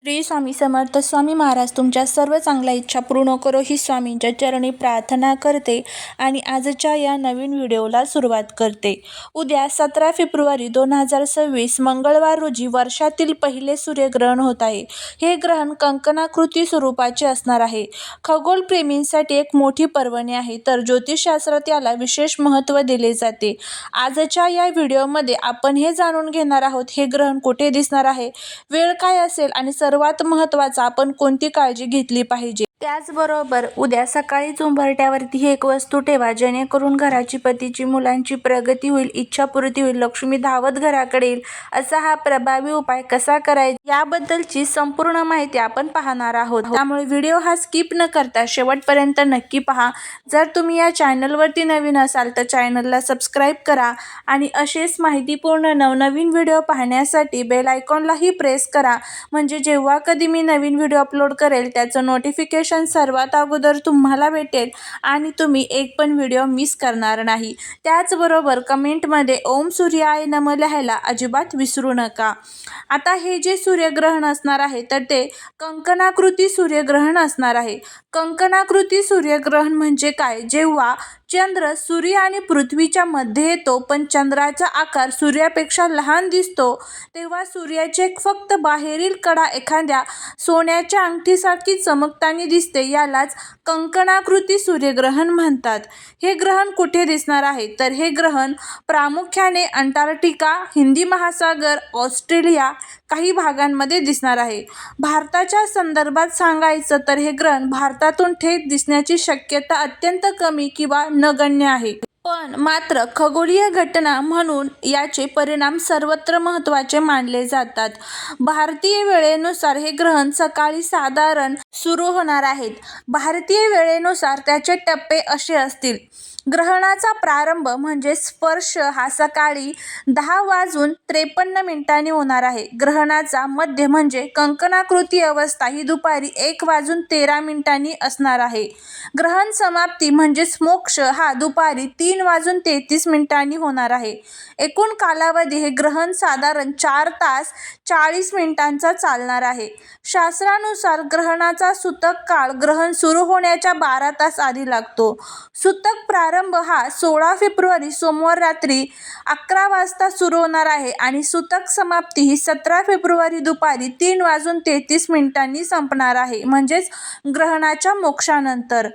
श्री स्वामी समर्थ. स्वामी महाराज तुमच्या सर्व चांगल्या इच्छा पूर्ण करो ही स्वामींच्या चरणी प्रार्थना करते आणि आजच्या या नवीन व्हिडिओला सुरुवात करते. उद्या 17 फेब्रुवारी 2026 मंगळवार रोजी वर्षातील पहिले सूर्यग्रहण होत आहे. हे ग्रहण कंकणाकृती स्वरूपाचे असणार आहे. खगोलप्रेमींसाठी एक मोठी पर्वणी आहे, तर ज्योतिषशास्त्रात याला विशेष महत्त्व दिले जाते. आजच्या या व्हिडिओमध्ये आपण हे जाणून घेणार आहोत, हे ग्रहण कुठे दिसणार आहे, वेळ काय असेल आणि सर्वात महत्त्वाचं आपण कोणती काळजी घेतली पाहिजे. त्याचबरोबर उद्या सकाळी उंबरठ्यावरती ही एक वस्तू ठेवा, जेणेकरून घराची, पतीची, मुलांची प्रगती होईल, इच्छापूर्ती होईल, लक्ष्मी धावत घराकडे येईल. असा हा प्रभावी उपाय कसा करायचा याबद्दलची संपूर्ण माहिती आपण पाहणार आहोत. त्यामुळे व्हिडिओ हा स्किप न करता शेवटपर्यंत नक्की पहा. जर तुम्ही या चॅनलवरती नवीन असाल तर चॅनलला सबस्क्राईब करा आणि असेच माहितीपूर्ण नवनवीन व्हिडिओ पाहण्यासाठी बेल आयकॉनलाही प्रेस करा, म्हणजे जेव्हा कधी मी नवीन व्हिडिओ अपलोड करेल त्याचं नोटिफिकेशन सर्वात अगोदर तुम्हाला भेटेल आणि तुम्ही एक पण व्हिडिओ मिस करणार नाही. त्याचबरोबर कमेंटमध्ये ओम सूर्याय नमः लिहायला अजिबात विसरू नका. आता हे जे सूर्यग्रहण असणार आहे तर ते कंकणाकृती सूर्यग्रहण असणार आहे. कंकणाकृती सूर्यग्रहण म्हणजे काय? जेव्हा चंद्र सूर्य आणि पृथ्वीच्या मध्ये येतो पण चंद्राचा आकार सूर्यापेक्षा लहान दिसतो, तेव्हा सूर्याचे फक्त बाहेरील कडा एखाद्या सोन्याच्या अंगठीसारखी चमकताना दिसते, यालाच कंकणाकृती सूर्यग्रहण म्हणतात. हे ग्रहण कुठे दिसणार आहे तर हे ग्रहण प्रामुख्याने अंटार्क्टिका, हिंदी महासागर, ऑस्ट्रेलिया काही भागांमध्ये दिसणार आहे. भारताच्या संदर्भात सांगायचं तर हे ग्रहण भारतातून थेट दिसण्याची शक्यता अत्यंत कमी किंवा नगण्य आहे. पण मात्र खगोलीय घटना म्हणून याचे परिणाम सर्वत्र महत्त्वाचे मानले जातात. भारतीय वेळेनुसार हे ग्रहण सकाळी साधारण सुरू होणार आहेत. भारतीय वेळेनुसार त्याचे टप्पे असे असतील. ग्रहणाचा प्रारंभ म्हणजे स्पर्श हा सकाळी 10:53 होणार आहे. ग्रहणाचा मध्य म्हणजे कंकणाकृती अवस्था ही दुपारी 1:13 असणार आहे. ग्रहण समाप्ती म्हणजेच मोक्ष हा दुपारी 3:33 होणार आहे. एकूण कालावधी हे ग्रहण साधारण 4 तास 40 मिनिटांचा चालणार आहे. शास्त्रानुसार ग्रहणाचा सूतक काळ ग्रहण सुरू होण्याच्या 12 तास आधी लागतो. सूतक प्रारंभ हा 16 फेब्रुवारी सोमवार रात्री 11 वाजता सुरू होणार आहे आणि सूतक समाप्ती ही 17 फेब्रुवारी दुपारी 3:33 संपणार आहे, म्हणजेच ग्रहणाच्या मोक्षानंतर.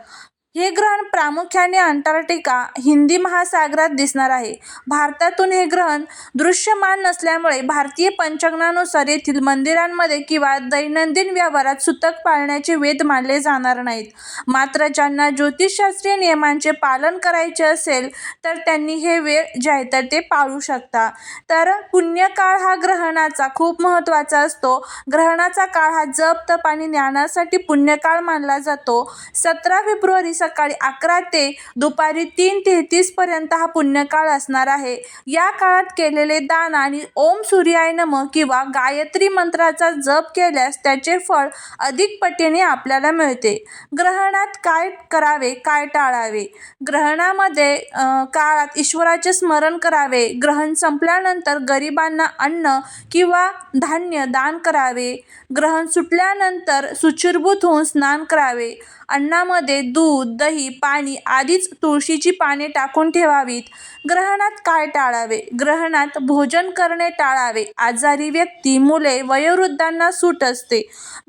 हे ग्रहण प्रामुख्याने अंटार्क्टिका, हिंदी महासागरात दिसणार आहे. भारतातून हे ग्रहण दृश्यमान नसल्यामुळे भारतीय पंचांगानुसार येथील मंदिरांमध्ये किंवा दैनंदिन व्यवहारात सूतक पाळण्याचे वेद मानले जाणार नाहीत. मात्र ज्यांना ज्योतिषशास्त्रीय नियमांचे पालन करायचे असेल तर त्यांनी हे वेळ जे आहे तर ते पाळू शकता. तर पुण्यकाळ हा ग्रहणाचा खूप महत्त्वाचा असतो. ग्रहणाचा काळ हा जप, तप आणि ज्ञानासाठी पुण्यकाळ मानला जातो. 17 फेब्रुवारी सकाळी 11 ते दुपारी 3:33 पर्यंत हा पुण्यकाळ असणार आहे. या काळात केलेले दान आणि ओम सूर्याय नमः किंवा गायत्री मंत्राचा जप केल्यास त्याचे फळ अधिक पटीने आपल्याला मिळते. ग्रहणात काय करावे, काय टाळावे? ग्रहणामध्ये काळात ईश्वराचे स्मरण करावे. ग्रहण संपल्यानंतर गरिबांना अन्न किंवा धान्य दान करावे. ग्रहण सुटल्यानंतर शुचिर्भूत होऊन स्नान करावे. अन्नामध्ये दूध, दही, पाणी आधीच तुळशीची पाने टाकून ठेवावीत. ग्रहणात काय टाळावे? ग्रहणात भोजन करणे टाळावे. आजारी व्यक्ती, मुले, वयोवृद्धांना सूट असते.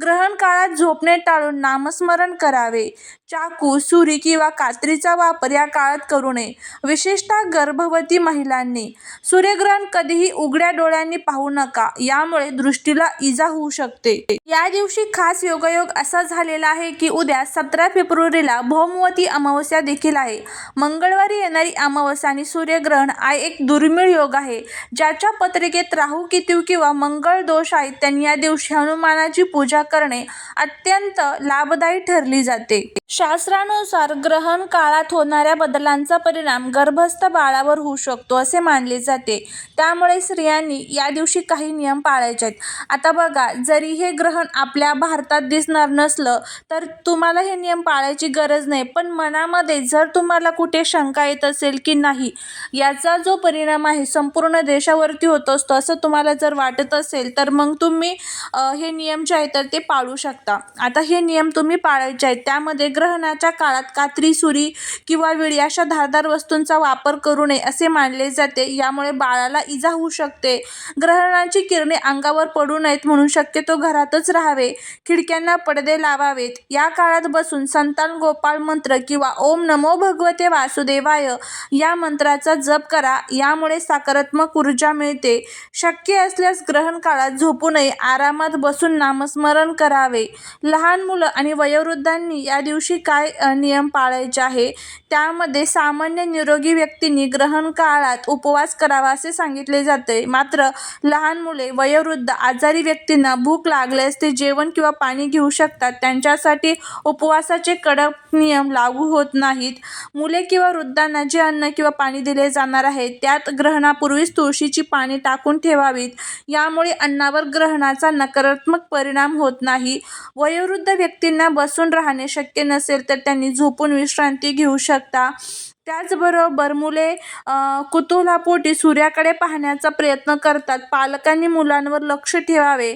ग्रहण काळात झोपणे टाळून नामस्मरण करावे. चाकू, सुरी किंवा कात्रीचा वापर या काळात करू नये, विशेषतः गर्भवती महिलांनी. सूर्यग्रहण कधीही उघड्या डोळ्यांनी पाहू नका, यामुळे दृष्टीला इजा होऊ शकते. या दिवशी खास योगायोग असा झालेला आहे की उद्या 17 फेब्रुवारीला भौमवती अमावस्या देखील आहे. मंगळवारी येणारी अमावस्या आणि सूर्यग्रहण हा एक दुर्मिळ योग आहे. ज्याच्या पत्रिकेत राहू, केतू किंवा मंगळ दोष आहेत त्यांनी या दिवशी हनुमानाची पूजा करणे अत्यंत लाभदायी ठरली जाते. शास्त्रानुसार ग्रहण काळात होणाऱ्या बदलांचा परिणाम गर्भस्थ बाळावर होऊ शकतो असे मानले जाते. त्यामुळे स्त्रियांनी या दिवशी काही नियम पाळायचे आहेत. आता बघा, जरी हे ग्रहण आपल्या भारतात दिसणार नसलं तर तुम्हाला हे नियम पाळायची गरज नाही. पण मनामध्ये जर तुम्हाला कुठे शंका येत असेल की नाही, याचा जो परिणाम आहे संपूर्ण देशावरती होत असतो असं तुम्हाला जर वाटत असेल, तर मग तुम्ही हे नियम जे आहेत तर ते पाळू शकता. आता हे नियम तुम्ही पाळायचे आहेत. त्यामध्ये ग्रहणाच्या काळात कात्री, सुरी किंवा विळी अशा धारदार वस्तूंचा वापर करू नये असे मानले जाते. यामुळे बाळाला इजा होऊ शकते. ग्रहणाची किरणे अंगावर पडू नयेत म्हणून शक्यतो घरातच राहावे. खिडक्यांना पडदे लावावेत. या काळात बसून संतान गोपाळ मंत्र किंवा ओम नमो भगवते वासुदेवाय या मंत्राचा जप करा. यामुळे सकारात्मक ऊर्जा मिळते. शक्य असल्यास ग्रहण काळात झोपू नये, आरामात बसून नामस्मरण करावे. लहान मुलं आणि वयोवृद्धांनी या दिवशी काय नियम पाळायचे आहे, त्यामध्ये सामान्य निरोगी व्यक्तींनी ग्रहण काळात उपवास करावा असे सांगितले जाते. मात्र लहान मुले, वयोवृद्ध, आजारी व्यक्तींना भूक लागल्यास ते जेवण किंवा पाणी घेऊ शकतात. त्यांच्यासाठी उपवासाचे कडक नियम लागू होत नाहीत. मुले किंवा वृद्धांना जे अन्न किंवा पाणी दिले जाणार आहे त्यात ग्रहणापूर्वीच तुळशीची पाने टाकून ठेवावीत. यामुळे अन्नावर ग्रहणाचा नकारात्मक परिणाम होत नाही. वयोवृद्ध व्यक्तींना बसून राहणे शक्य नसेल तर त्यांनी झोपून विश्रांती घेऊ शकता. त्याचबरोबर मुले कुतूहलापोटी सूर्याकडे पाहण्याचा प्रयत्न करतात. पालकांनी मुलांवर लक्ष ठेवावे.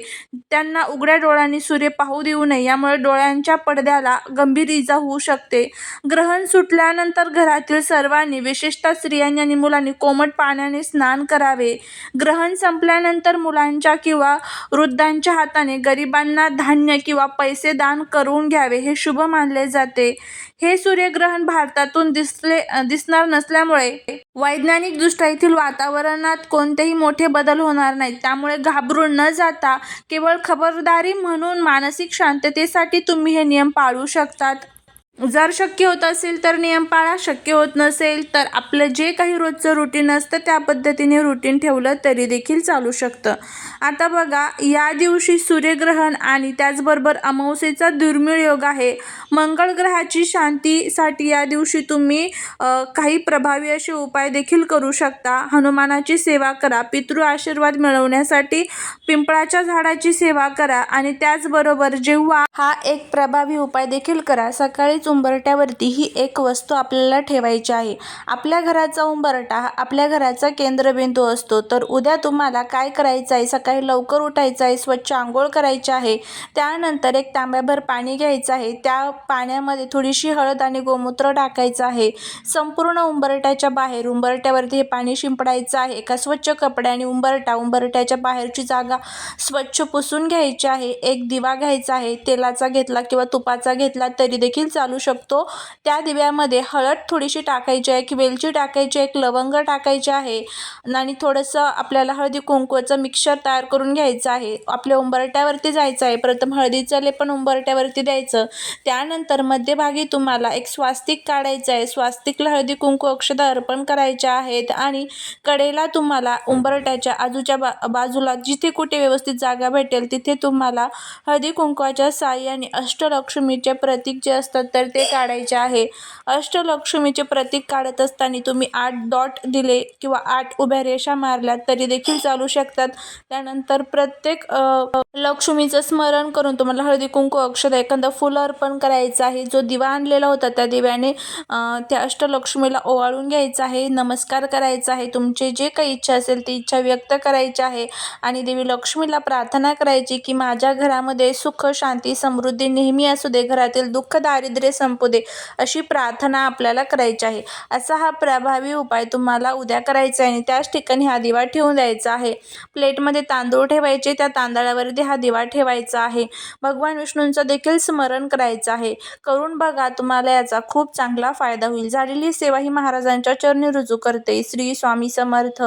त्यांना उघड्या डोळ्यांनी सूर्य पाहू देऊ नये. यामुळे डोळ्यांच्या पडद्याला गंभीर इजा होऊ शकते. ग्रहण सुटल्यानंतर घरातील सर्वांनी, विशेषतः स्त्रियांनी आणि मुलांनी कोमट पाण्याने स्नान करावे. ग्रहण संपल्यानंतर मुलांच्या किंवा वृद्धांच्या हाताने गरिबांना धान्य किंवा पैसे दान करून घ्यावे. हे शुभ मानले जाते. हे सूर्यग्रहण भारतातून दिसणार नसल्यामुळे वैज्ञानिकदृष्ट्या येथील वातावरणात कोणतेही मोठे बदल होणार नाहीत. त्यामुळे घाबरून न जाता केवळ खबरदारी म्हणून मानसिक शांततेसाठी तुम्ही हे नियम पाळू शकतात. जर शक्य होत असेल तर नियम पाळा. शक्य होत नसेल तर आपलं जे काही रोजचं रुटीन असतं त्या पद्धतीने रुटीन ठेवलं तरी देखील चालू शकतं. आता बघा, या दिवशी सूर्यग्रहण आणि त्याचबरोबर अमावस्येचा दुर्मिळ योग आहे. मंगळ ग्रहाची शांतीसाठी या दिवशी तुम्ही काही प्रभावी असे उपाय देखील करू शकता. हनुमानाची सेवा करा. पितृ आशीर्वाद मिळवण्यासाठी पिंपळाच्या झाडाची सेवा करा. आणि त्याचबरोबर जेव्हा हा एक प्रभावी उपाय देखील करा. सकाळी उंबरट्यावरती ही एक वस्तू आपल्याला ठेवायची आहे. आपल्या घराचा उंबरठा हा आपल्या घराचा केंद्रबिंदू असतो. तर उद्या तुम्हाला काय करायचं आहे, सकाळी लवकर उठायचं आहे, स्वच्छ आंघोळ करायची आहे. त्यानंतर एक तांब्याभर पाणी घ्यायचं आहे. त्या पाण्यामध्ये थोडीशी हळद आणि गोमूत्र टाकायचं आहे. संपूर्ण उंबरट्याच्या बाहेर उंबरट्यावरती हे पाणी शिंपडायचं आहे. एका स्वच्छ कपड्याने उंबरट्याच्या बाहेरची जागा स्वच्छ पुसून घ्यायची आहे. एक दिवा घ्यायचा आहे. तेलाचा घेतला किंवा तुपाचा घेतला तरी देखील चालू शकतो. त्या दिव्यामध्ये हळद थोडीशी टाकायची आहे, वेलची टाकायची आहे, एक लवंग टाकायचे आहे आणि थोडंसं आपल्याला हळदी कुंकवाचं मिक्सचर तयार करून घ्यायचं आहे. आपल्या उंबरट्यावरती जायचं आहे. प्रथम हळदीचं लेपन उंबरट्यावरती द्यायचं. त्यानंतर मध्यभागी तुम्हाला एक स्वास्तिक काढायचं आहे. स्वास्तिकला हळदी कुंकू अक्षता अर्पण करायच्या आहेत आणि कडेला तुम्हाला उंबरट्याच्या आजूच्या बाजूला जिथे कुठे व्यवस्थित जागा भेटेल तिथे तुम्हाला हळदी कुंकवाच्या साहाय्याने अष्टलक्ष्मीचे प्रतीक जे असतात तर ते काढायचे आहे. अष्टलक्ष्मीचे प्रतीक काढत असताना तुम्ही 8 डॉट दिले किंवा 8 उभ्या रेषा मारल्या तरी देखील चालू शकतात. त्यानंतर प्रत्येक लक्ष्मीचं स्मरण करून तुम्हाला हळदी कुंकू अक्षता एखादं फुलं अर्पण करायचं आहे. जो दिवा आणलेला होता त्या दिव्याने त्या अष्टलक्ष्मीला ओवाळून घ्यायचं आहे. नमस्कार करायचा आहे. तुमचे जे काही इच्छा असेल ती इच्छा व्यक्त करायची आहे आणि देवी लक्ष्मीला प्रार्थना करायची की माझ्या घरामध्ये सुख, शांती, समृद्धी नेहमी असू दे. घरातील दुःख, दारिद्र्य संपू दे अशी प्रार्थना आपल्याला करायची आहे. असा हा प्रभावी उपाय तुम्हाला उद्या करायचा आहे आणि त्याच ठिकाणी हा दिवा ठेवून द्यायचा आहे. प्लेटमध्ये तांदूळ ठेवायचे. त्या तांदळावरती हा दिवा ठेवायचा आहे. भगवान विष्णूंचं देखील स्मरण करायचं आहे. करून बघा, तुम्हाला याचा खूप चांगला फायदा होईल. झालेली सेवा ही महाराजांच्या चरणी रुजू करते. श्री स्वामी समर्थ.